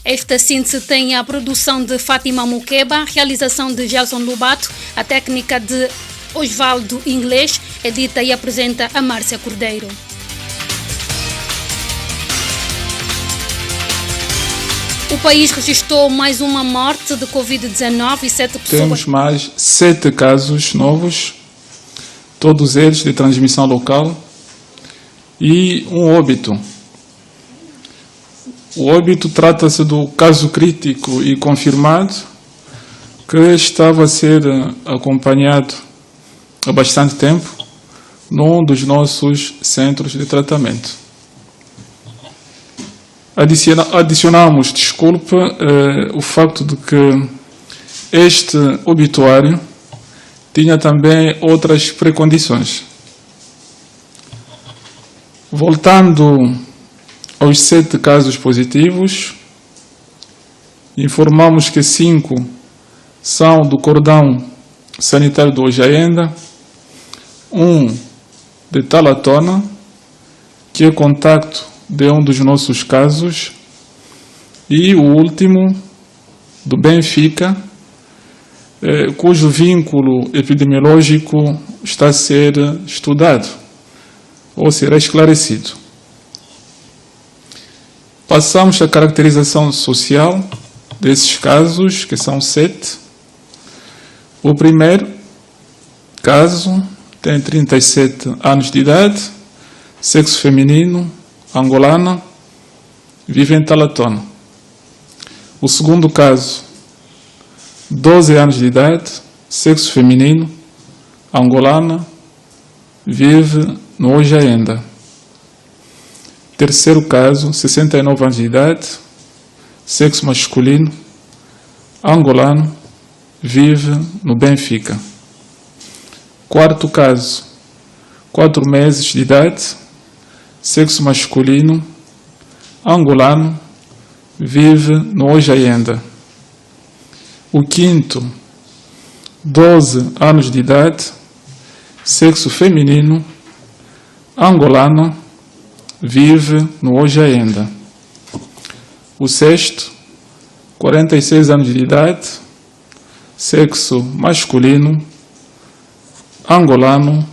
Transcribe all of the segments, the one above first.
Esta síntese tem a produção de Fátima Mukeba, realização de Gelson Lobato, a técnica de Osvaldo Inglês, edita e apresenta a Márcia Cordeiro. O país registrou mais uma morte de Covid-19 e 7 pessoas. Temos mais 7 casos novos, todos eles de transmissão local, e um óbito. O óbito trata-se do caso crítico e confirmado que estava a ser acompanhado há bastante tempo num dos nossos centros de tratamento. Adicionamos, o facto de que este obituário tinha também outras precondições. Voltando aos 7 casos positivos, informamos que 5 são do cordão sanitário do Ojaenda, 1 de Talatona, que é contacto de um dos nossos casos, e o último do Benfica, cujo vínculo epidemiológico está a ser estudado ou será esclarecido. Passamos à caracterização social desses casos, que são 7. O primeiro caso tem 37 anos de idade, sexo feminino, angolana, vive em Talatona. O segundo caso, 12 anos de idade, sexo feminino, angolana, vive no Ojaenda. Terceiro caso, 69 anos de idade, sexo masculino, angolano, vive no Benfica. Quarto caso, 4 meses de idade, sexo masculino, angolano, vive no Ojaenda. O quinto, 12 anos de idade, sexo feminino, angolana, vive no Ojaenda. O sexto, 46 anos de idade, sexo masculino, angolano,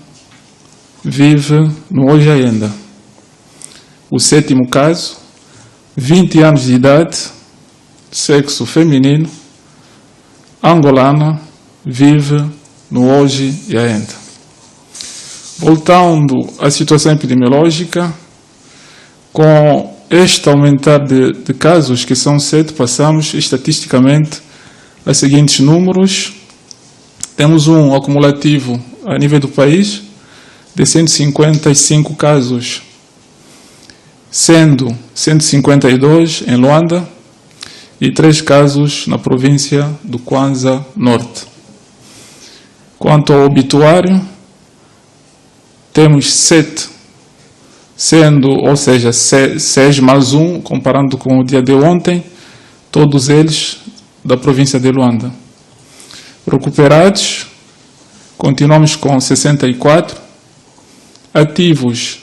vive no Ojaenda. O sétimo caso, 20 anos de idade, sexo feminino, angolana, vive no Ojaenda. Voltando à situação epidemiológica, com este aumentar de casos, que são 7, passamos estatisticamente a seguintes números. Temos um acumulativo a nível do país de 155 casos, sendo 152 em Luanda e 3 casos na província do Kwanza Norte. Quanto ao obituário, temos 7, ou seja, 6 mais 1, comparando com o dia de ontem, todos eles da província de Luanda. Recuperados, continuamos com 64, ativos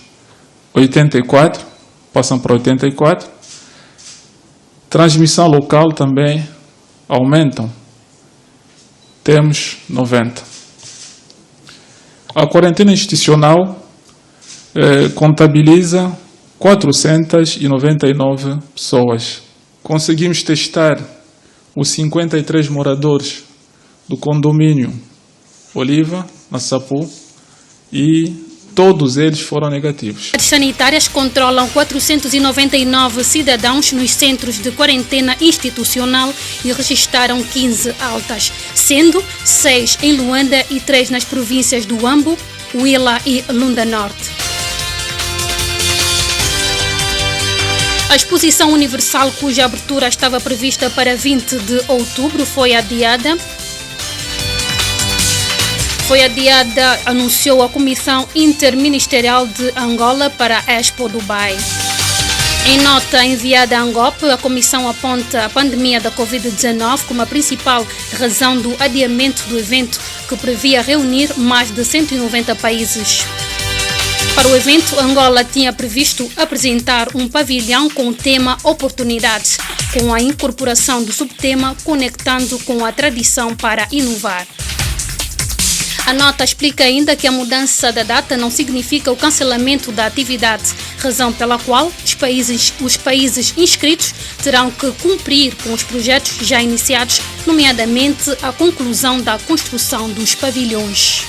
84, passam para 84. Transmissão local também aumentam. Temos 90. A quarentena institucional contabiliza 499 pessoas. Conseguimos testar os 53 moradores do condomínio Oliva, na Sapu, e todos eles foram negativos. As sanitárias controlam 499 cidadãos nos centros de quarentena institucional e registraram 15 altas, sendo 6 em Luanda e 3 nas províncias do Ambo, Huila e Lunda Norte. A exposição universal, cuja abertura estava prevista para 20 de outubro, foi adiada, anunciou a Comissão Interministerial de Angola para a Expo Dubai. Em nota enviada à Angope, a Comissão aponta a pandemia da Covid-19 como a principal razão do adiamento do evento, que previa reunir mais de 190 países. Para o evento, Angola tinha previsto apresentar um pavilhão com o tema Oportunidades, com a incorporação do subtema Conectando com a Tradição para Inovar. A nota explica ainda que a mudança da data não significa o cancelamento da atividade, razão pela qual os países inscritos terão que cumprir com os projetos já iniciados, nomeadamente a conclusão da construção dos pavilhões.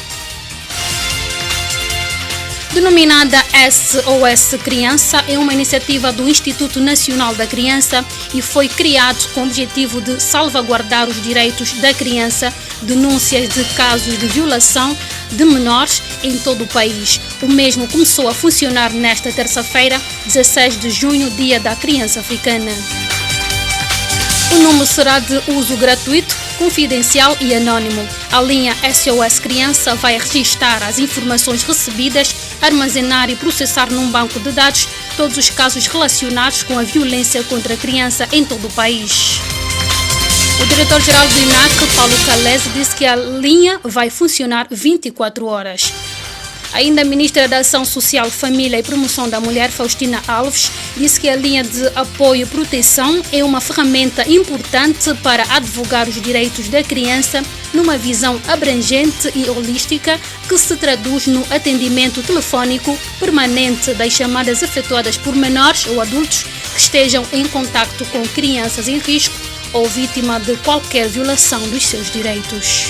Denominada SOS Criança, é uma iniciativa do Instituto Nacional da Criança e foi criado com o objetivo de salvaguardar os direitos da criança, denúncias de casos de violação de menores em todo o país. O mesmo começou a funcionar nesta terça-feira, 16 de junho, Dia da Criança Africana. O número será de uso gratuito, confidencial e anônimo. A linha SOS Criança vai registrar as informações recebidas, armazenar e processar num banco de dados todos os casos relacionados com a violência contra a criança em todo o país. O diretor-geral do INAC, Paulo Calese, disse que a linha vai funcionar 24 horas. Ainda a ministra da Ação Social, Família e Promoção da Mulher, Faustina Alves, disse que a linha de apoio e proteção é uma ferramenta importante para advogar os direitos da criança numa visão abrangente e holística que se traduz no atendimento telefônico permanente das chamadas efetuadas por menores ou adultos que estejam em contacto com crianças em risco ou vítima de qualquer violação dos seus direitos.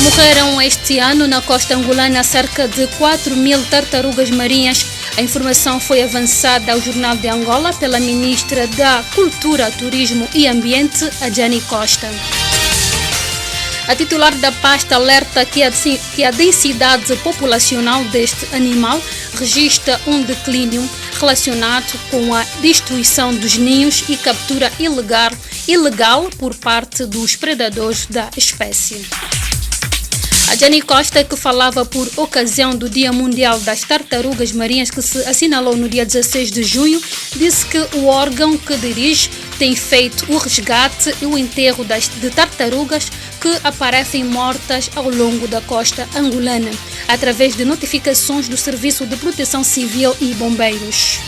Morreram este ano na costa angolana cerca de 4.000 tartarugas marinhas. A informação foi avançada ao Jornal de Angola pela ministra da Cultura, Turismo e Ambiente, Jani Costa. A titular da pasta alerta que a densidade populacional deste animal registra um declínio relacionado com a destruição dos ninhos e captura ilegal por parte dos predadores da espécie. A Jani Costa, que falava por ocasião do Dia Mundial das Tartarugas Marinhas, que se assinalou no dia 16 de junho, disse que o órgão que dirige tem feito o resgate e o enterro de tartarugas que aparecem mortas ao longo da costa angolana, através de notificações do Serviço de Proteção Civil e Bombeiros.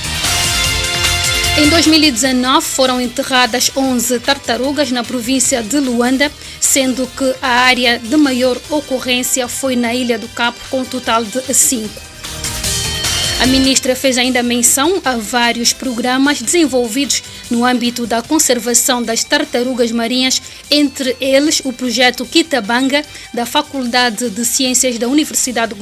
Em 2019 foram enterradas 11 tartarugas na província de Luanda, sendo que a área de maior ocorrência foi na Ilha do Cabo, com um total de 5. A ministra fez ainda menção a vários programas desenvolvidos no âmbito da conservação das tartarugas marinhas, entre eles o projeto Kitabanga, da Faculdade de Ciências da Universidade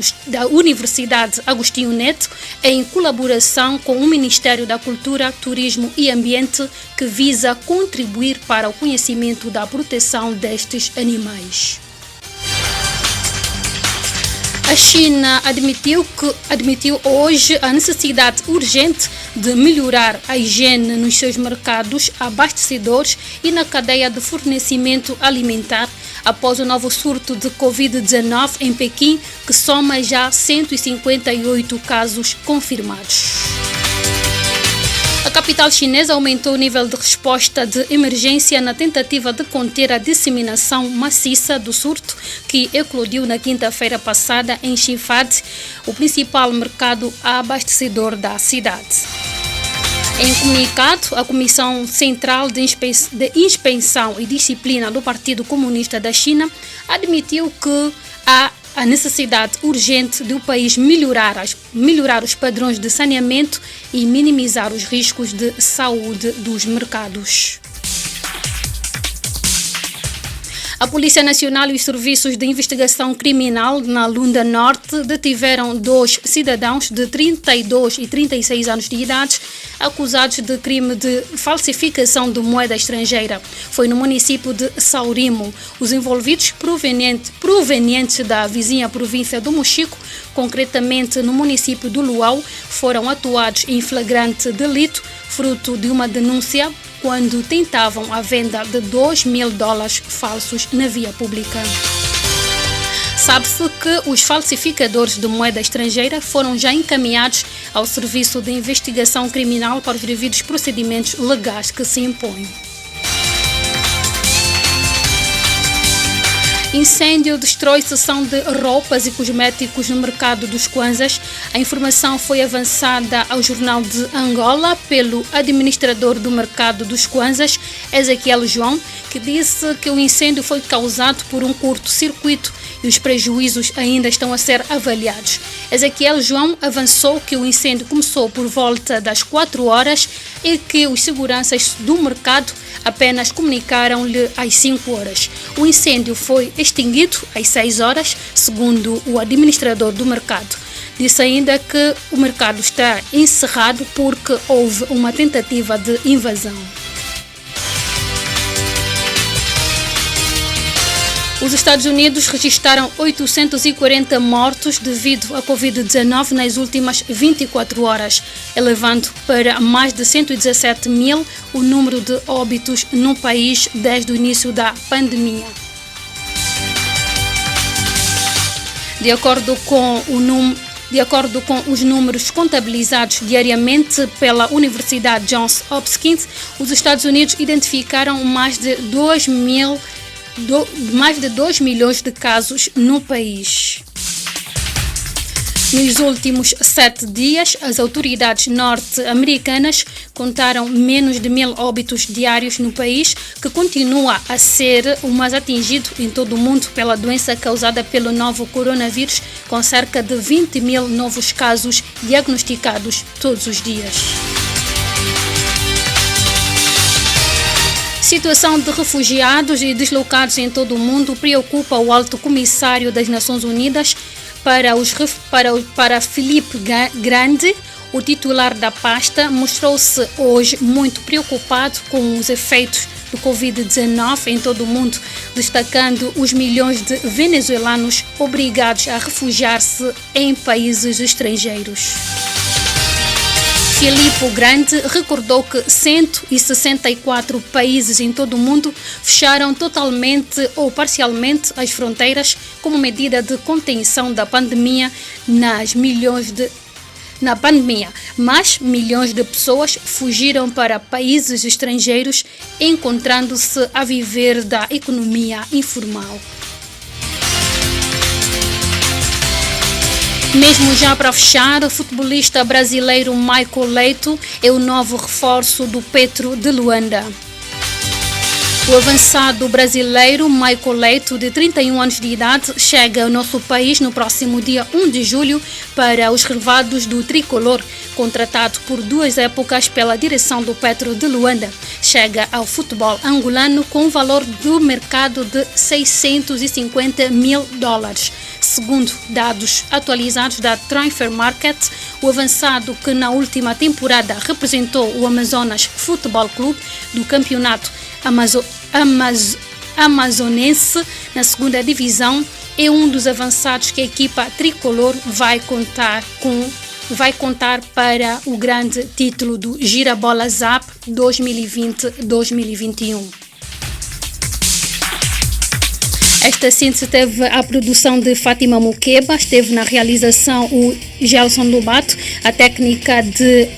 Agostinho Neto, em colaboração com o Ministério da Cultura, Turismo e Ambiente, que visa contribuir para o conhecimento da proteção destes animais. A China admitiu hoje a necessidade urgente de melhorar a higiene nos seus mercados abastecedores e na cadeia de fornecimento alimentar após o novo surto de Covid-19 em Pequim, que soma já 158 casos confirmados. A capital chinesa aumentou o nível de resposta de emergência na tentativa de conter a disseminação maciça do surto que eclodiu na quinta-feira passada em Xinfad, o principal mercado abastecedor da cidade. Em comunicado, a Comissão Central de Inspeção e Disciplina do Partido Comunista da China admitiu que há a necessidade urgente de o país melhorar os padrões de saneamento e minimizar os riscos de saúde dos mercados. A Polícia Nacional e os Serviços de Investigação Criminal na Lunda Norte detiveram 2 cidadãos de 32 e 36 anos de idade acusados de crime de falsificação de moeda estrangeira. Foi no município de Saurimo. Os envolvidos, provenientes da vizinha província do Mochico, concretamente no município do Luau, foram atuados em flagrante delito, fruto de uma denúncia quando tentavam a venda de $2.000 falsos na via pública. Sabe-se que os falsificadores de moeda estrangeira foram já encaminhados ao Serviço de Investigação Criminal para os devidos procedimentos legais que se impõem. Incêndio destrói seção de roupas e cosméticos no mercado dos Kwanzas. A informação foi avançada ao Jornal de Angola pelo administrador do mercado dos Kwanzas, Ezequiel João, que disse que o incêndio foi causado por um curto-circuito e os prejuízos ainda estão a ser avaliados. Ezequiel João avançou que o incêndio começou por volta das 4 horas e que os seguranças do mercado apenas comunicaram-lhe às 5 horas. O incêndio foi extinguido às 6 horas, segundo o administrador do mercado. Disse ainda que o mercado está encerrado porque houve uma tentativa de invasão. Os Estados Unidos registraram 840 mortos devido à Covid-19 nas últimas 24 horas, elevando para mais de 117 mil o número de óbitos no país desde o início da pandemia. De acordo com os números contabilizados diariamente pela Universidade Johns Hopkins, os Estados Unidos identificaram mais de 2 milhões de casos no país. Nos últimos 7 dias, as autoridades norte-americanas contaram menos de 1.000 óbitos diários no país, que continua a ser o mais atingido em todo o mundo pela doença causada pelo novo coronavírus, com cerca de 20 mil novos casos diagnosticados todos os dias. Situação de refugiados e deslocados em todo o mundo preocupa o Alto Comissário das Nações Unidas para Philippe Grandi. O titular da pasta mostrou-se hoje muito preocupado com os efeitos do Covid-19 em todo o mundo, destacando os milhões de venezuelanos obrigados a refugiar-se em países estrangeiros. Filippo Grandi recordou que 164 países em todo o mundo fecharam totalmente ou parcialmente as fronteiras como medida de contenção da pandemia, mas milhões de pessoas fugiram para países estrangeiros, encontrando-se a viver da economia informal. Mesmo já para fechar, o futebolista brasileiro Michael Leito é o novo reforço do Petro de Luanda. O avançado brasileiro Michael Leito, de 31 anos de idade, chega ao nosso país no próximo dia 1 de julho para os relevados do tricolor, contratado por 2 épocas pela direção do Petro de Luanda. Chega ao futebol angolano com um valor do mercado de $650 mil. Segundo dados atualizados da Transfer Market, o avançado, que na última temporada representou o Amazonas Futebol Clube do campeonato amazonense na segunda divisão, é um dos avançados que a equipa tricolor vai contar para o grande título do Girabola Zap 2020-2021. Esta síntese teve a produção de Fátima Mukeba, esteve na realização o Gelson Lobato, a técnica de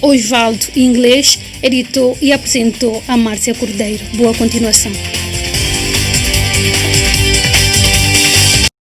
Osvaldo Inglês, editou e apresentou a Márcia Cordeiro. Boa continuação.